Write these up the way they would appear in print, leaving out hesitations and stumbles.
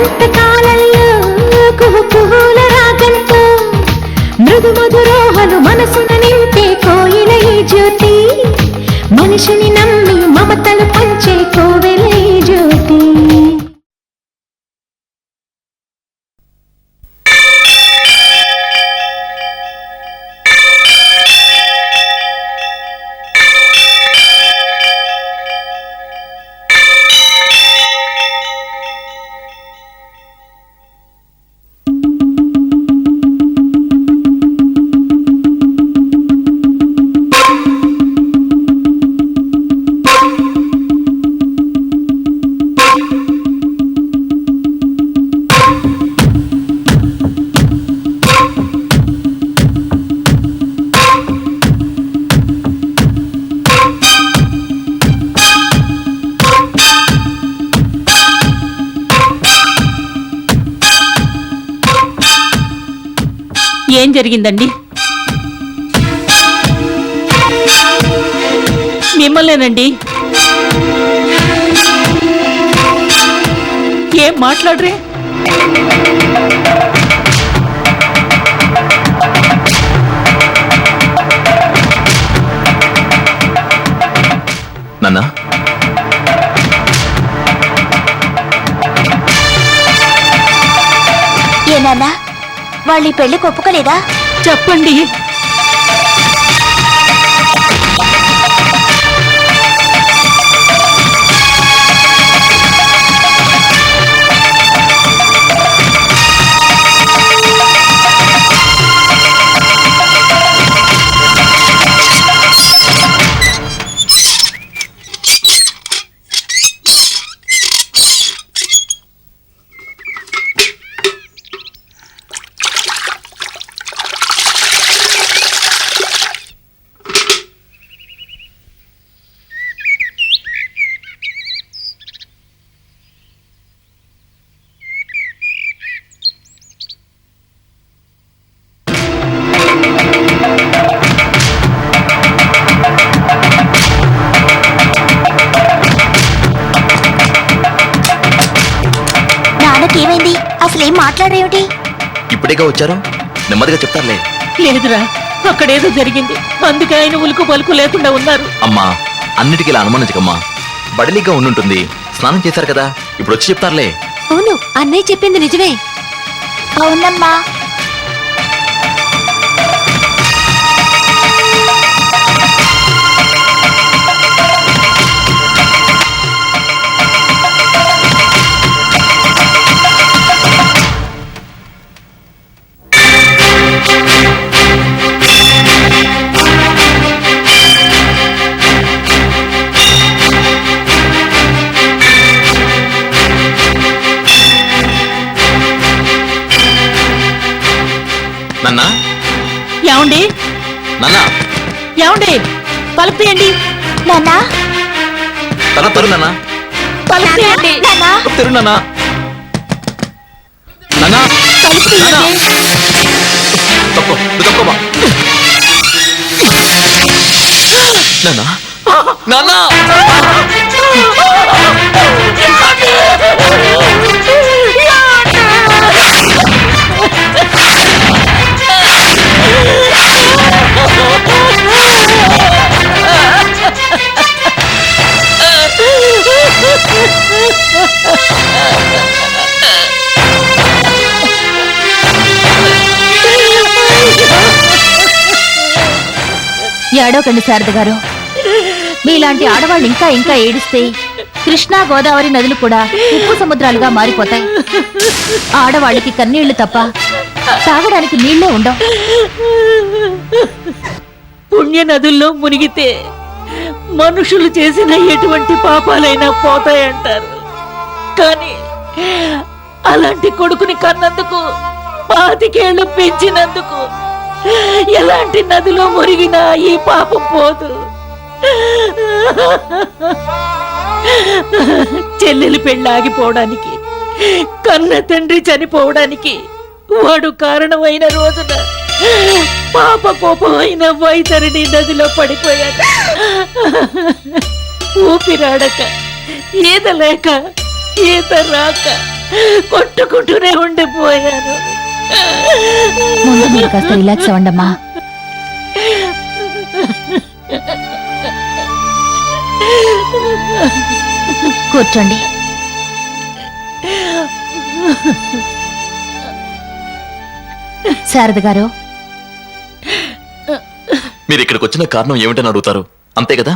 సంతకాలలో కుహు కుహుల రాగంతో మృదు మధురోహలు మనసున నింపే కోయిల ఈ జ్యోతి మనిషిని నమ్మి మమతలు పంచే కోవెల ఈ జ్యోతి. ఏం జరిగిందండి? మిమ్మల్నేనండి. ఏం మాట్లాడరే? నాన్నా, ఏనాన్నా వాళ్ళు ఈ పెళ్లికి ఒప్పుకోలేదా? చెప్పండి. నాన్నకేమైంది? అసలేం మాట్లాడేమిటి? ఇప్పుడేగా వచ్చారు, నెమ్మదిగా చెప్తారులే. లేదురా, అక్కడేదో జరిగింది, అందుకే ఆయన ఉలుకు పలుకు లేకుండా ఉన్నారు. అమ్మా, అన్నిటికీ ఇలా అనుమానించకమ్మా. బడిలీగా ఉండుంటుంది, స్నానం చేశారు కదా, ఇప్పుడు వచ్చి చెప్తారులే. అవును, అన్నయ్య చెప్పింది నిజమే. అవునమ్మా. నాన్నా, ఏమండి? నాన్నా, ఏమండి? తలుపు తీయండి. నాన్నా, తల తెరు నాన్నా, తలుపు తీయండి. నాన్నా, తెరు నాన్నా. నాన్నా, తలుపు తీయండి. తక్కువ తక్కువ. నాన్నా, నాన్నా. ఏడవకండి శారద గారు. మీలాంటి ఆడవాళ్ళు ఇంకా ఇంకా ఏడిస్తే కృష్ణా గోదావరి నదులు కూడా ఉప్పు సముద్రాలుగా మారిపోతాయి. ఆడవాళ్ళకి కన్నీళ్లు తప్ప తాగడానికి నీళ్లే ఉండవు. పుణ్య నదుల్లో మునిగితే మనుషులు చేసిన ఎటువంటి పాపాలైనా పోతాయంటారు. కానీ అలాంటి కొడుకుని కన్నందుకు, 25 ఏళ్లు పెంచినందుకు ఎలాంటి నదిలో మురిగినా ఈ పాపం పోదు. చెల్లెలు పెళ్ళాగిపోవడానికి, కన్న తండ్రి చనిపోవడానికి వాడు కారణమైన రోజున పాప కోపమైన వైతరిణి నదిలో పడిపోయాడు. ఊపిరాడక, ఈత లేక, ఈత రాక కొట్టుకుంటూనే ఉండిపోయాను. ముందు మీరు కాస్త రిలాక్స్ అవ్వండమ్మా. కూర్చోండి. శారద గారు, మీరు ఇక్కడికి వచ్చిన కారణం ఏమిటని అడుగుతారు అంతే కదా?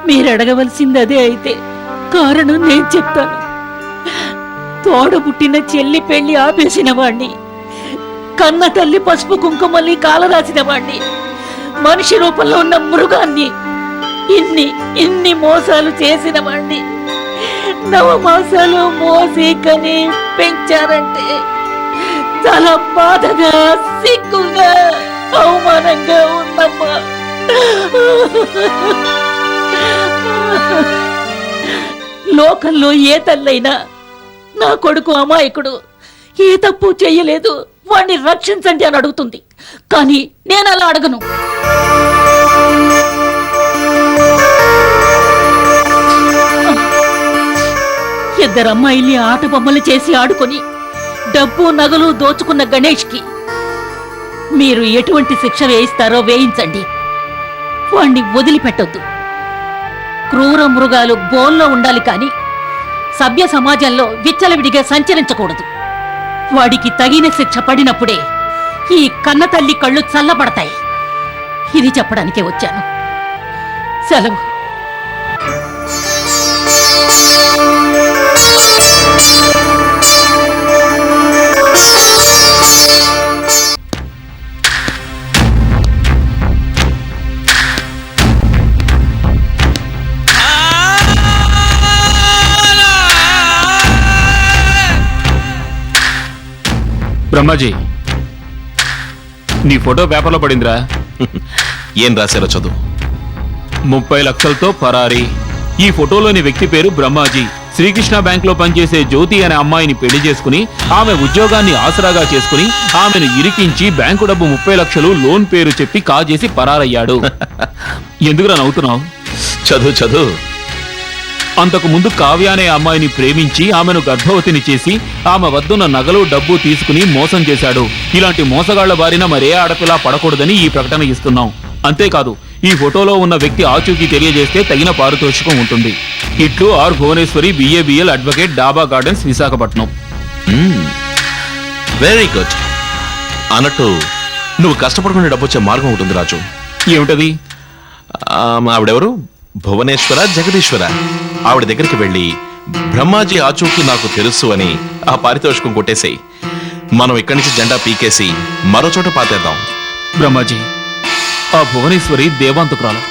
మీరు అడగవలసింది అదే అయితే కారణం నేను చెప్తాను. తోడబుట్టిన చెల్లి పెళ్లి ఆపేసిన వాణ్ణి, కన్న తల్లి పసుపు కుంకుమల్ని కాలరాసిన వాణ్ణి, మనిషి రూపంలో ఉన్న మృగాన్ని ఇన్ని మోసాలు చేసిన వాణ్ణి 9 మాసాలు మోసి కని పెంచారంటే చాలా బాధగా, సిగ్గుగా, అవమానంగా ఉందమ్మా. లోకంలో ఏ తల్లైనా నా కొడుకు అమాయకుడు, ఏ తప్పు చెయ్యలేదు, వాణ్ణి రక్షించండి అని అడుగుతుంది. కానీ నేను అలా అడగను. ఇద్దరు అమ్మాయిల్ని ఆట బొమ్మలు చేసి ఆడుకొని డబ్బు నగలు దోచుకున్న గణేష్కి మీరు ఎటువంటి శిక్ష వేయిస్తారో వేయించండి. వాణ్ణి వదిలిపెట్టొద్దు. క్రూర మృగాలు బోన్లో ఉండాలి కానీ సభ్య సమాజంలో విచ్చలవిడిగా సంచరించకూడదు. వాడికి తగిన శిక్ష పడినప్పుడే ఈ కన్నతల్లి కళ్ళు చల్లబడతాయి. ఇది చెప్పడానికే వచ్చాను. సెలవు. బ్రహ్మాజీ, నీ ఫోటో పేపర్లో పడిందిరా. ఏం రాశారో చదువు. 30 లక్షలతో పరారీ. ఈ ఫోటోలోని వ్యక్తి పేరు బ్రహ్మాజీ. శ్రీకృష్ణ బ్యాంక్ లో పనిచేసే జ్యోతి అనే అమ్మాయిని పెళ్లి చేసుకుని ఆమె ఉద్యోగాన్ని ఆసరాగా చేసుకుని ఆమెను ఇరికించి బ్యాంకు డబ్బు 30 లక్షలు లోన్ పేరు చెప్పి కాజేసి పరారయ్యాడు. ఎందుకురా నవ్వుతున్నావు? చదువు చదువు. అంతకు ముందు కావ్య అనే అమ్మాయిని ప్రేమించి ఆమెను గర్భవతిని చేసి ఆమె వద్దున్న నగలు డబ్బు తీసుకుని మోసం చేశాడు. ఇలాంటి మోసగాళ్ల బారిన మరే ఆడపిల్ల పడకూడదని ఈ ప్రకటన ఇస్తున్నాం. అంతేకాదు, ఈ ఫోటోలో ఉన్న వ్యక్తి ఆచూకీ తెలియజేస్తే తగిన పారితోషికం ఉంటుంది. ఇట్లు R Bhuvaneshwari, BABL, advocate, Daba Gardens, Visakhapatnam. Very good. అన్నట్టు నువ్వు కష్టపడుకునే డబ్బు వచ్చే మార్గం ఉంటుంది రాజు. ఏమిటది? ఆవిడెవరు? భువనేశ్వర, జగదీశ్వర. ఆవిడ దగ్గరికి వెళ్ళి బ్రహ్మాజీ ఆచూకీ నాకు తెలుసు అని ఆ పారితోషికం కొట్టేసేయి. మనం ఇక్కడి నుంచి జెండా పీకేసి మరో చోట పాతేద్దాం. బ్రహ్మాజీ, ఆ భువనేశ్వరి దేవాంతకురాలు.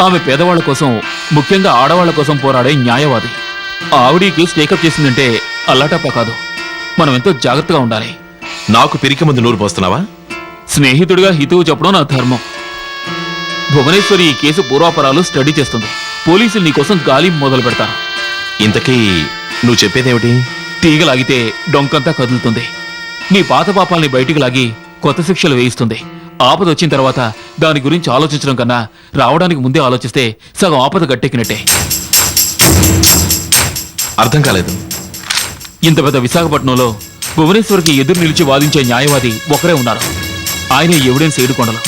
ఆమె పేదవాళ్ల కోసం, ముఖ్యంగా ఆడవాళ్ల కోసం పోరాడే న్యాయవాది. ఆవిడికి స్టేకప్ చేసిందంటే అల్లాటప్ప కాదు. మనం ఎంతో జాగ్రత్తగా ఉండాలి. నాకు పిరికి ముందు నూరు పోస్తున్నావా? స్నేహితుడిగా హితువు చెప్పడం నా ధర్మం. భువనేశ్వరి ఈ కేసు పూర్వాపరాలు స్టడీ చేస్తుంది. పోలీసులు నీకోసం గాలి మొదలు పెడతారు. ఇంతకీ నువ్వు చెప్పేదేమిటి? తీగలాగితే డొంకంతా కదులుతుంది. నీ పాత పాపాల్ని బయటికి లాగి కొత్త శిక్షలు వేయిస్తుంది. ఆపద వచ్చిన తర్వాత దాని గురించి ఆలోచించడం కన్నా రావడానికి ముందే ఆలోచిస్తే సగం ఆపద గట్టెక్కినట్టే. అర్థం కాలేదు. ఇంత పెద్ద విశాఖపట్నంలో భువనేశ్వర్కి ఎదురు నిలిచి వాదించే న్యాయవాది ఒకరే ఉన్నారు. ఆయనే ఎవిడెన్స్ ఏడుకొండలు.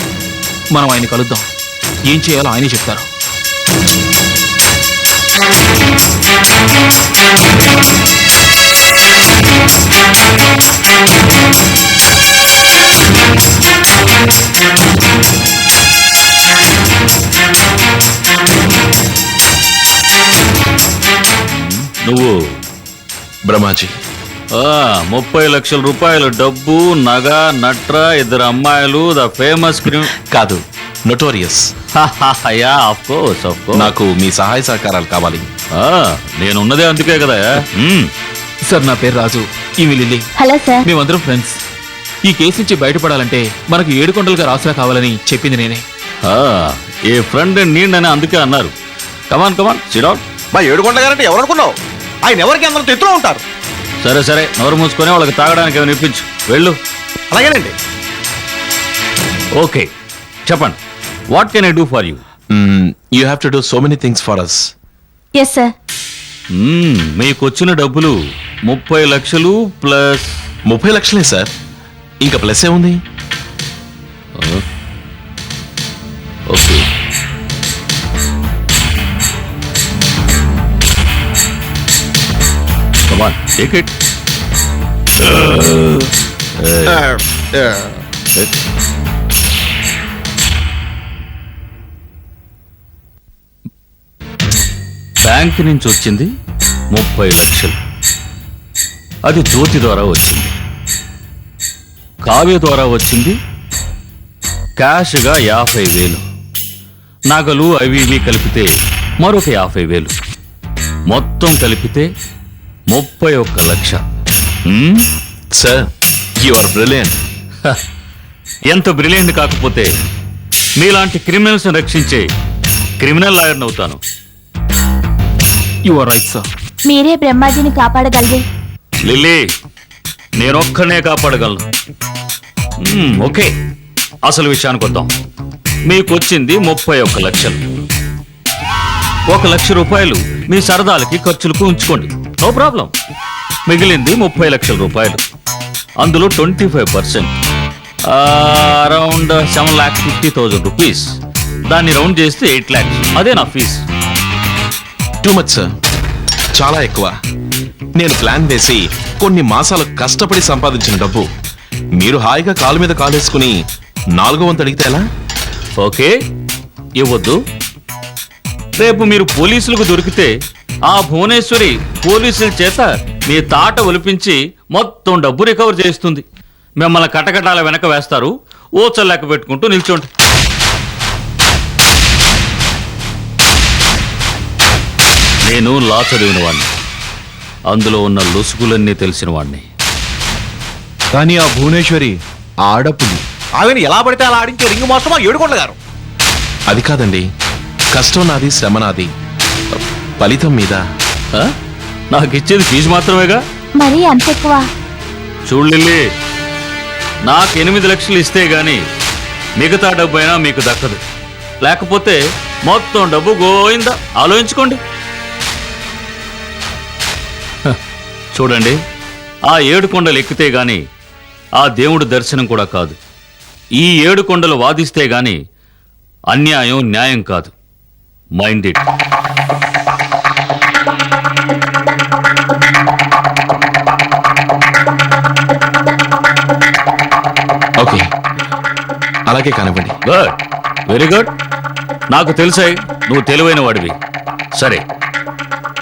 మనం ఆయన కలుద్దాం. ఏం చేయాలో ఆయనే చెప్తారు. నువ్వు బ్రహ్మాజీ. 30 లక్షల రూపాయల డబ్బు, నగ, నట్ర, 2 అమ్మాయిలు, ద ఫేమస్ కాదు, నోటోరియస్. నాకు మీ సహాయ సహకారాలు కావాలి. నేనున్నదే అందుకే కదా. సార్, నా పేరు రాజు. ఈమె లిల్లీ. Hello sir. మేమందరం ఫ్రెండ్స్. ఈ కేసు నుంచి బయటపడాలంటే మనకు 7 కొండలుగా రాసులా కావాలని చెప్పింది నేనే. ఏ ఫ్రెండ్ నీడని అందుకే అన్నారు. కమాన్ కమాన్ సిడౌన్. మా 7 కొండల గారంటే ఎవరు అనుకున్నావు? ఆయన ఎవరికి అందరూ ఎత్తులో ఉంటారు. సరే సరే, నోరు మూసుకొని వాళ్ళకి తాగడానికి ఏమైనా ఇప్పించు. వెళ్ళు. అలాగేనండి. ఓకే, చెప్పండి. What can I do for you? You have to do so many things for us. Yes sir. మీకొచ్చిన డబ్బులు 30 లక్షలు ప్లస్ 30 లక్షలే సార్, ఇంకా ప్లస్ ఏముంది? Okay. Come on, take it. Bank నుంచి వచ్చింది 30 లక్షలు. అది జ్యోతి ద్వారా వచ్చింది. కావ్య ద్వారా వచ్చింది క్యాష్గా 50,000. నగలు అవి ఇవి కలిపితే మరొక 50,000. మొత్తం కలిపితే 31 లక్ష. Sir, you are brilliant. ఎంత బ్రిలియంట్ కాకపోతే మీలాంటి క్రిమినల్స్ రక్షించే క్రిమినల్ లాయర్ని అవుతాను. You are right sir. మీరే బ్రహ్మాజీని కాపాడగలరు. లిల్లీ, నేనొక్కనే కాపాడగలను. ఓకే, అసలు విషయానికి వద్దాం. మీకొచ్చింది 31 లక్షలు. 1 లక్ష రూపాయలు మీ సరదాలకి ఖర్చులకు ఉంచుకోండి, నో ప్రాబ్లం. మిగిలింది 30 లక్షల రూపాయలు. అందులో 25%, అరౌండ్ 7,50,000 రూపీస్. దాన్ని రౌండ్ చేస్తే 8 lakhs. అదే నా ఫీజు. టూ మచ్ సార్, చాలా ఎక్కువ. నేను ప్లాన్ వేసి కొన్ని మాసాలు కష్టపడి సంపాదించిన డబ్బు మీరు హాయిగా కాలు మీద కాలేసుకుని 4వ వంతు అడిగితే ఎలా? ఓకే, ఇవ్వద్దు. రేపు మీరు పోలీసులకు దొరికితే ఆ భువనేశ్వరి పోలీసుల చేత మీ తాట ఒలిపించి మొత్తం డబ్బు రికవర్ చేస్తుంది. మిమ్మల్ని కటకటాల వెనక వేస్తారు. ఓచలు లెక్క పెట్టుకుంటూ నిల్చోండి. నేను లా చదివిన వాడిని, అందులో ఉన్న లొసుగులన్నీ తెలిసిన వాడిని. కానీ ఆ భువనేశ్వరి ఆడపులి. ఆమెను ఎలా పడితే అలా ఆడించే రింగ్ మాస్టర్ మా ఏడుకొండ గారు. అది కాదండి, కష్టం నాది, శ్రమ నాది, ఫలితం మీద. ఆ? నాకు ఇచ్చేది ఫీజు మాత్రమేగా. మరీ అంత ఎక్కువ? చూడలిల్లి, నాకు 8 లక్షలు ఇస్తే గాని మిగతా డబ్బు అయినా మీకు దక్కదు. లేకపోతే మొత్తం డబ్బు గోయిందా, ఆలోచించుకోండి. చూడండి, ఆ 7 కొండలు ఎక్కితే గాని ఆ దేవుడు దర్శనం కూడా కాదు. ఈ 7 కొండలు వాదిస్తే గాని అన్యాయం న్యాయం కాదు. Mind it. ఓకే, అలాగే కానివ్వండి. Good, very good. నాకు తెలుసాయి నువ్వు తెలివైన వాడివి. సరే,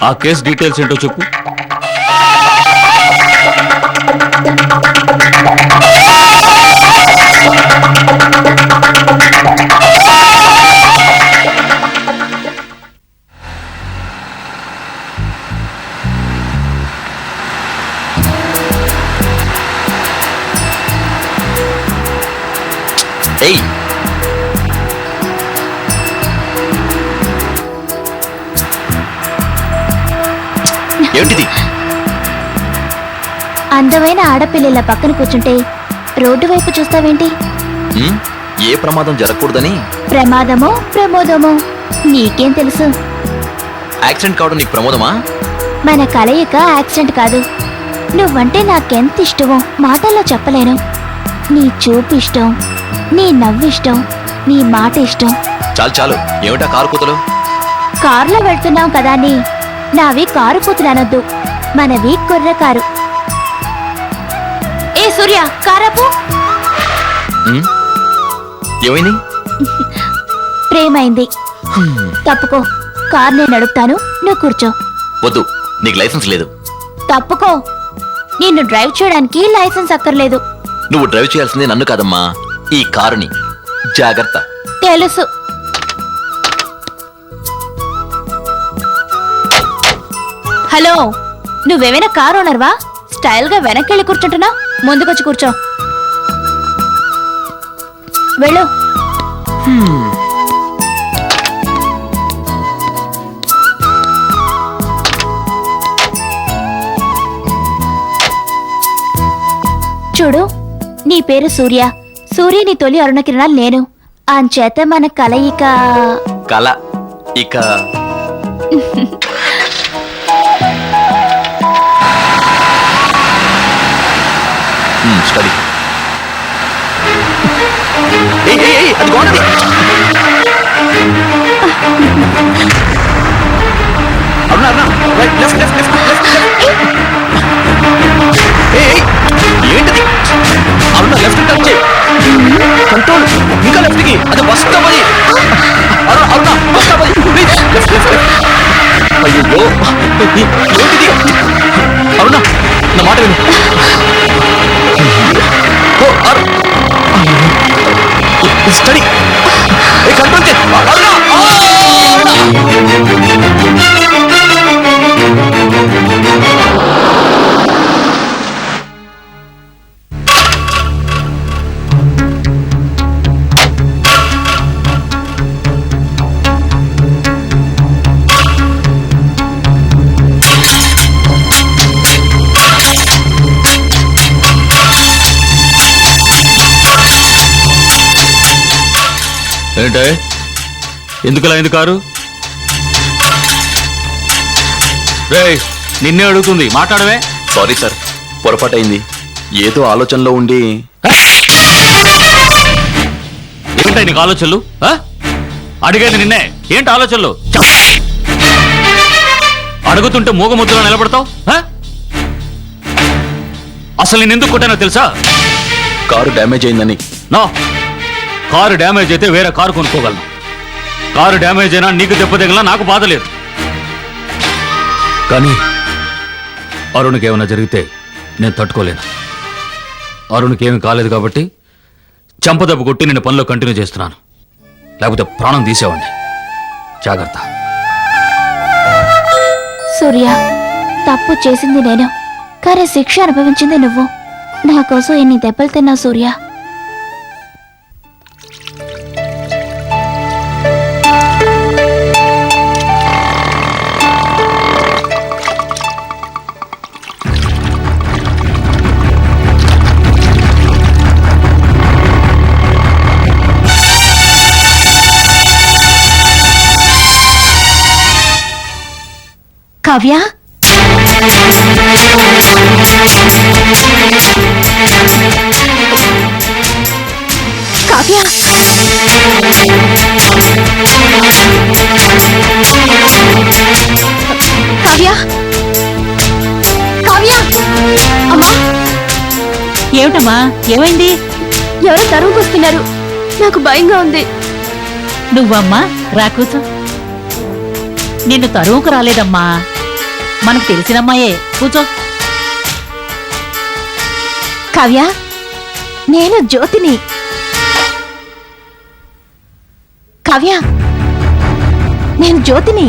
ఆ కేసు డీటెయిల్స్ ఏంటో చెప్పు. ఏయ్, ఏమిటిది? అందమైన ఆడపిల్లల పక్కన కూర్చుంటే రోడ్డు వైపు చూస్తావేంటి? ఏ ప్రమాదం జరగకూడదని. ప్రమాదమో ప్రమోదమో నీకేం తెలుసు? యాక్సిడెంట్ కావడం నీకు ప్రమోదమా? మన కలయిక యాక్సిడెంట్ కాదు. నువ్వంటే నాకెంత ఇష్టమో మాటల్లో చెప్పలేను. నీ చూపు ఇష్టం, నీ నవ్వు ఇష్టం, నీ మాట ఇష్టం. చాలు చాలు, ఏమిటా కారు కూతలు? కారులో వెళ్తున్నాం కదా అని నావి కారు కూతులు అనొద్దు, మనవి కుర్ర కారు. ఏ సూర్య, కారాపు. ఏమైంది? ప్రేమైంది. తప్పుకో, కార్ నేను నడుపుతాను, నువ్వు కూర్చో. వద్దు, నీకు లైసెన్స్ లేదు. తప్పుకో, నిన్ను డ్రైవ్ చేయడానికి లైసెన్స్ అక్కర్లేదు. నువ్వు డ్రైవ్ చేయాల్సింది నన్ను కాదమ్మా, ఈ కారుని. జాగ్రత్త. తెలుసు. హలో, నువ్వేమైనా కార్ ఓనర్వా? స్టైల్ గా వెనక్కి కూర్చుంటున్నావు, ముందుకొచ్చి కూర్చో. వెళ్ళు. చూడు, నీ పేరు సూర్య. సూర్యుని తొలి అరుణకిరణాలు నేను. అంచేత మన కలయిక కల ఇక స్టడీ. అది గోడది. Aruna Aruna right left left left left ఏంటిది అరుణ లెఫ్ట్ టచ్ చేయి. కంట్రోల్ ఇంకా లెఫ్ట్ కి అది బస్ స్టాప్ అది. అరుణ బస్ స్టాప్ అది ప్లీజ్ లెఫ్ట్ లెఫ్ట్ లెఫ్ట్. అయ్యో ఏంటిది అరుణ నా మాట విను. స్టడీ కంట్రోల్ చేయి అరుణ. ఏంటే ఎందుకులా అయింది కారు? రే నిన్నే అడుగుతుంది, మాట్లాడవే. సారీ సార్, పొరపాటైంది. ఏదో ఆలోచనలో ఉండి. ఏంటంటే నీకు ఆలోచనలు? అడిగేది నిన్నే, ఏంటి ఆలోచనలు? అడుగుతుంటే మూగముద్రలో నిలబడతావు. అసలు నేను ఎందుకు కొట్టానో తెలుసా? కారు డ్యామేజ్ అయిందని. నో, కారు డ్యామేజ్ అయితే వేరే కారు కొనుక్కోగలను. కారు డ్యామేజ్ అయినా నీకు దెబ్బ తగిలినా నాకు బాధ లేదు. కానీ అరుణ్కి ఏమైనా జరిగితే నేను తట్టుకోలేను. అరుణ్కి ఏమీ కాలేదు కాబట్టి చెంపదెబ్బ కొట్టి నేను పనిలో కంటిన్యూ చేస్తున్నాను. లేకపోతే ప్రాణం తీసేవాడిని. జాగ్రత్త. సూర్య, తప్పు చేసింది నేను, కానీ శిక్ష అనుభవించింది నువ్వు. నా కోసం ఎన్ని దెబ్బలు తిన్నావు సూర్య. కావ్య, కావ్య, కావ్య, కావ్య, అమ్మా. ఏమిటమ్మా, ఏమైంది? ఎవరో తరువుకొస్తున్నారు, నాకు భయంగా ఉంది. నువ్వమ్మా రా కూర్చో. నిన్ను తరువుకు రాలేదమ్మా, మనకు తెలిసినమ్మాయే. కూర్చో. కావ్య, నేను జ్యోతిని. కావ్య, నేను జ్యోతిని.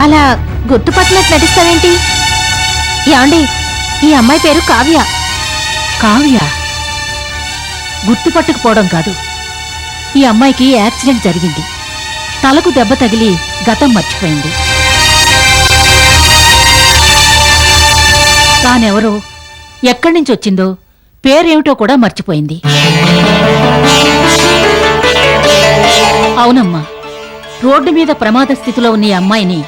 అలా గుర్తుపట్టినట్టు నటిస్తావేంటి? ఏమండి, ఈ అమ్మాయి పేరు కావ్య. కావ్య గుర్తుపట్టుకుపోవడం కాదు, ఈ అమ్మాయికి యాక్సిడెంట్ జరిగింది. తలకు దెబ్బ తగిలి గతం మర్చిపోయింది. తానెవరో, ఎక్కడి నుంచి వచ్చిందో, పేరేమిటో కూడా మర్చిపోయింది. అవునమ్మా, రోడ్డు మీద ప్రమాద స్థితిలో ఉన్న ఈ అమ్మాయిని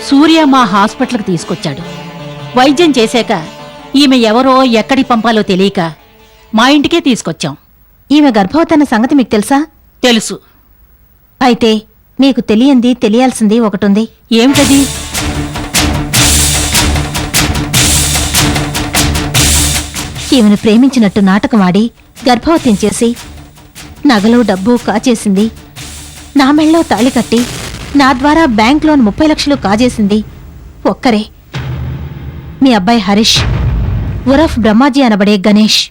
సూర్య మా హాస్పిటల్కి తీసుకొచ్చాడు. వైద్యం చేశాక ఈమె ఎవరో ఎక్కడికి పంపాలో తెలియక మా ఇంటికే తీసుకొచ్చాం. ఈమె గర్భవతన్న సంగతి మీకు తెలుసా? తెలుసు. అయితే మీకు తెలియంది, తెలియాల్సింది ఒకటుంది. ఏమిటది? ఈమెను ప్రేమించినట్టు నాటకమాడి గర్భవతిని చేసి నగలు డబ్బు కాజేసింది. నా మెళ్ళో తాళి కట్టి నా ద్వారా బ్యాంక్ లోన్ 30 లక్షలు కాజేసింది ఒక్కరే, మీ అబ్బాయి హరీష్ ఉరఫ్ బ్రహ్మాజీ అనబడే గణేష్.